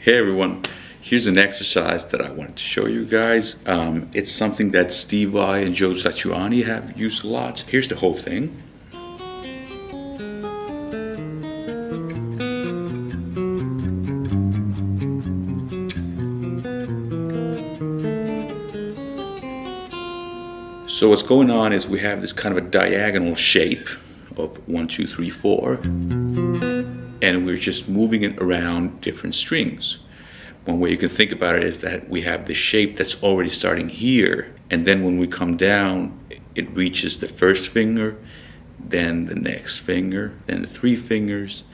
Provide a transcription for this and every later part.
Hey everyone, here's an exercise that I wanted to show you guys. It's something that Steve I and Joe Satriani have used a lot. Here's the whole thing. So what's going on is we have this kind of a diagonal shape of 1, 2, 3, 4. And we're just moving it around different strings. One way you can think about it is that we have the shape that's already starting here, and then when we come down, it reaches the first finger, then the next finger, then the 3 fingers,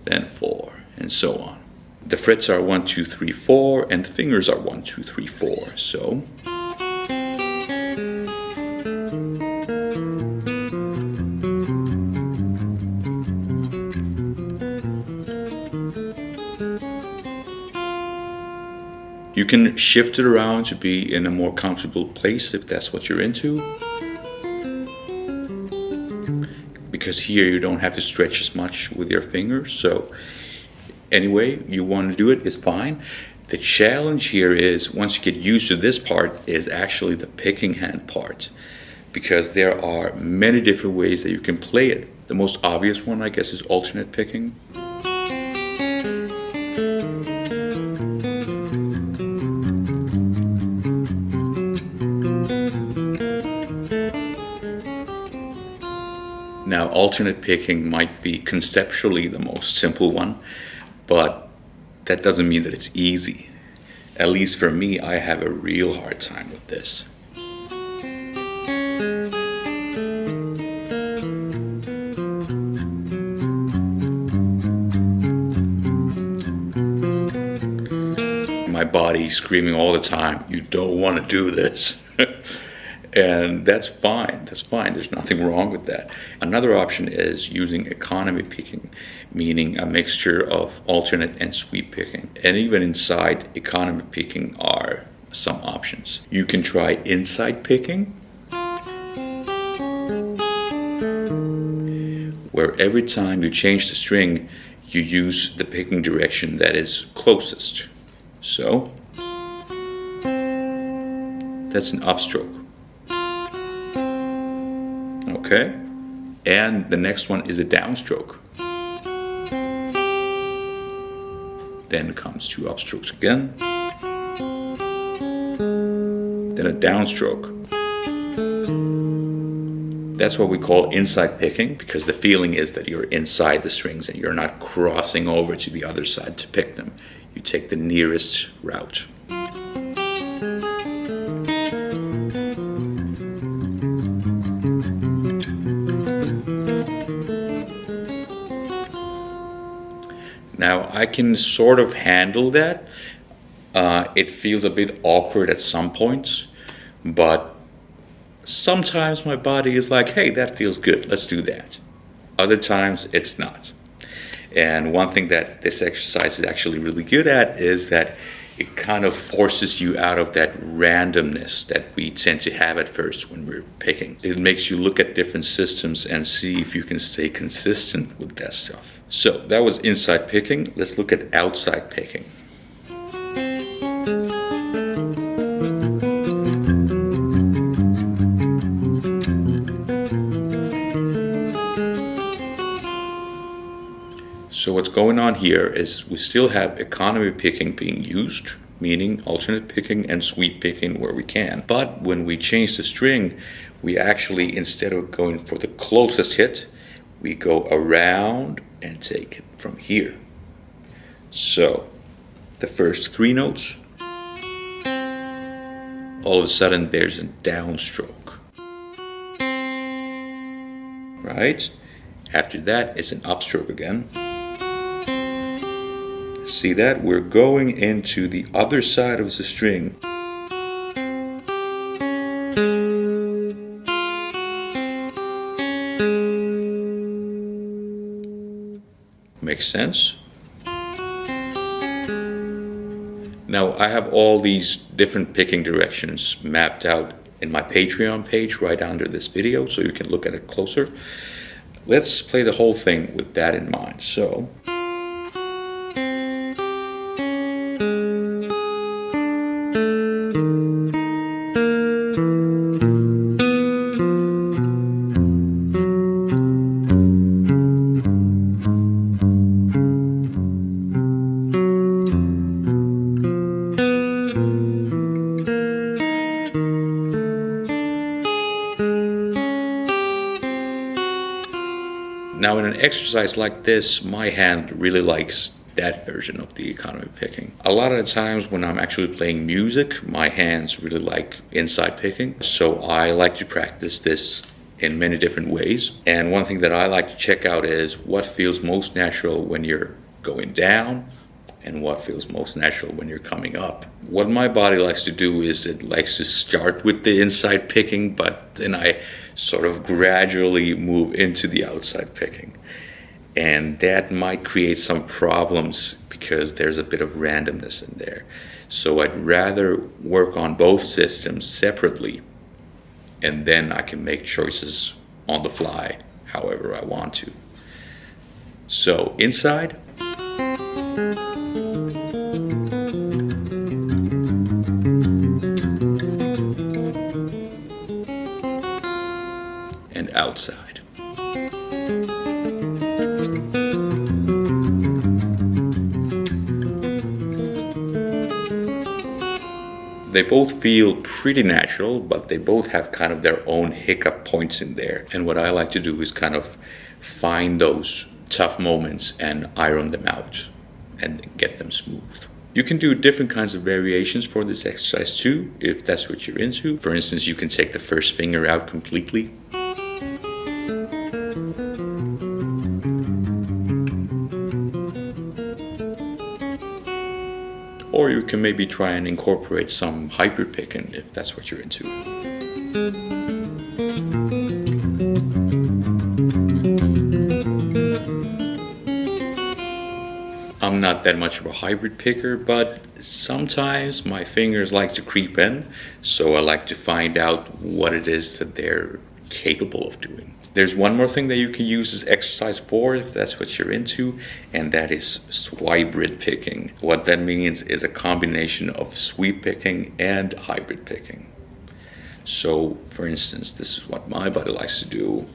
then 4, and so on. The frets are 1, 2, 3, 4, and the fingers are 1, 2, 3, 4. So you can shift it around to be in a more comfortable place if that's what you're into. Because here you don't have to stretch as much with your fingers. So anyway you want to do it is fine. The challenge here is, once you get used to this part, is actually the picking hand part. Because there are many different ways that you can play it. The most obvious one, I guess, is alternate picking. Now, alternate picking might be conceptually the most simple one, but that doesn't mean that it's easy. At least for me, I have a real hard time with this. My body's screaming all the time, "You don't want to do this." And that's fine, there's nothing wrong with that. Another option is using economy picking, meaning a mixture of alternate and sweep picking. And even inside economy picking are some options. You can try inside picking, where every time you change the string, you use the picking direction that is closest. So, that's an upstroke. Okay, and the next one is a downstroke. Then comes 2 upstrokes again. Then a downstroke. That's what we call inside picking, because the feeling is that you're inside the strings and you're not crossing over to the other side to pick them. You take the nearest route. Now, I can sort of handle that. It feels a bit awkward at some points, but sometimes my body is like, hey, that feels good, let's do that. Other times, it's not. And one thing that this exercise is actually really good at is that it kind of forces you out of that randomness that we tend to have at first when we're picking. It makes you look at different systems and see if you can stay consistent with that stuff. So that was inside picking. Let's look at outside picking. So what's going on here is we still have economy picking being used, meaning alternate picking and sweep picking where we can. But when we change the string, we actually, instead of going for the closest hit, we go around and take it from here. So the first 3 notes, all of a sudden there's a downstroke. Right? After that it's an upstroke again. See that? We're going into the other side of the string. Makes sense? Now, I have all these different picking directions mapped out in my Patreon page right under this video, so you can look at it closer. Let's play the whole thing with that in mind. So Now in an exercise like this, my hand really likes that version of the economy picking. A lot of the times when I'm actually playing music, my hands really like inside picking. So I like to practice this in many different ways. And one thing that I like to check out is what feels most natural when you're going down and what feels most natural when you're coming up. What my body likes to do is it likes to start with the inside picking, but then I sort of gradually move into the outside picking. And that might create some problems because there's a bit of randomness in there. So I'd rather work on both systems separately, and then I can make choices on the fly however I want to. So inside, and outside. They both feel pretty natural, but they both have kind of their own hiccup points in there. And what I like to do is kind of find those tough moments and iron them out and get them smooth. You can do different kinds of variations for this exercise too, if that's what you're into. For instance, you can take the first finger out completely. Or you can maybe try and incorporate some hybrid picking if that's what you're into. I'm not that much of a hybrid picker, but sometimes my fingers like to creep in, so I like to find out what it is that they're capable of doing. There's one more thing that you can use this exercise for if that's what you're into, and that is Swybrid picking. What that means is a combination of sweep picking and hybrid picking. So, for instance, this is what my body likes to do.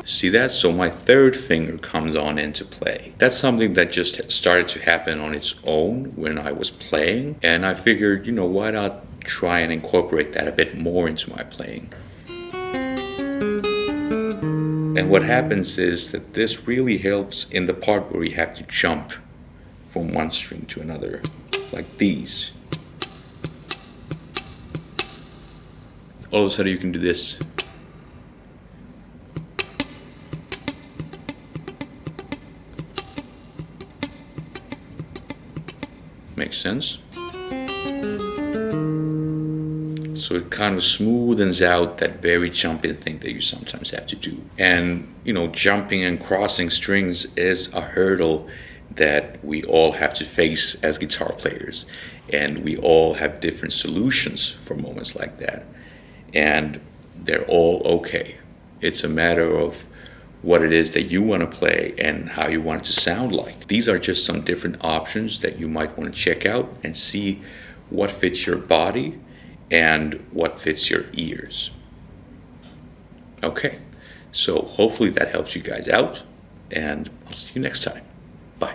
See that? So my third finger comes on into play. That's something that just started to happen on its own when I was playing, and I figured, why not try and incorporate that a bit more into my playing. And what happens is that this really helps in the part where you have to jump from one string to another, like these. All of a sudden you can do this. Makes sense? So it kind of smoothens out that very jumping thing that you sometimes have to do. And, jumping and crossing strings is a hurdle that we all have to face as guitar players. And we all have different solutions for moments like that. And they're all okay. It's a matter of what it is that you want to play and how you want it to sound like. These are just some different options that you might want to check out and see what fits your body and what fits your ears. Okay, so hopefully that helps you guys out, and I'll see you next time. Bye.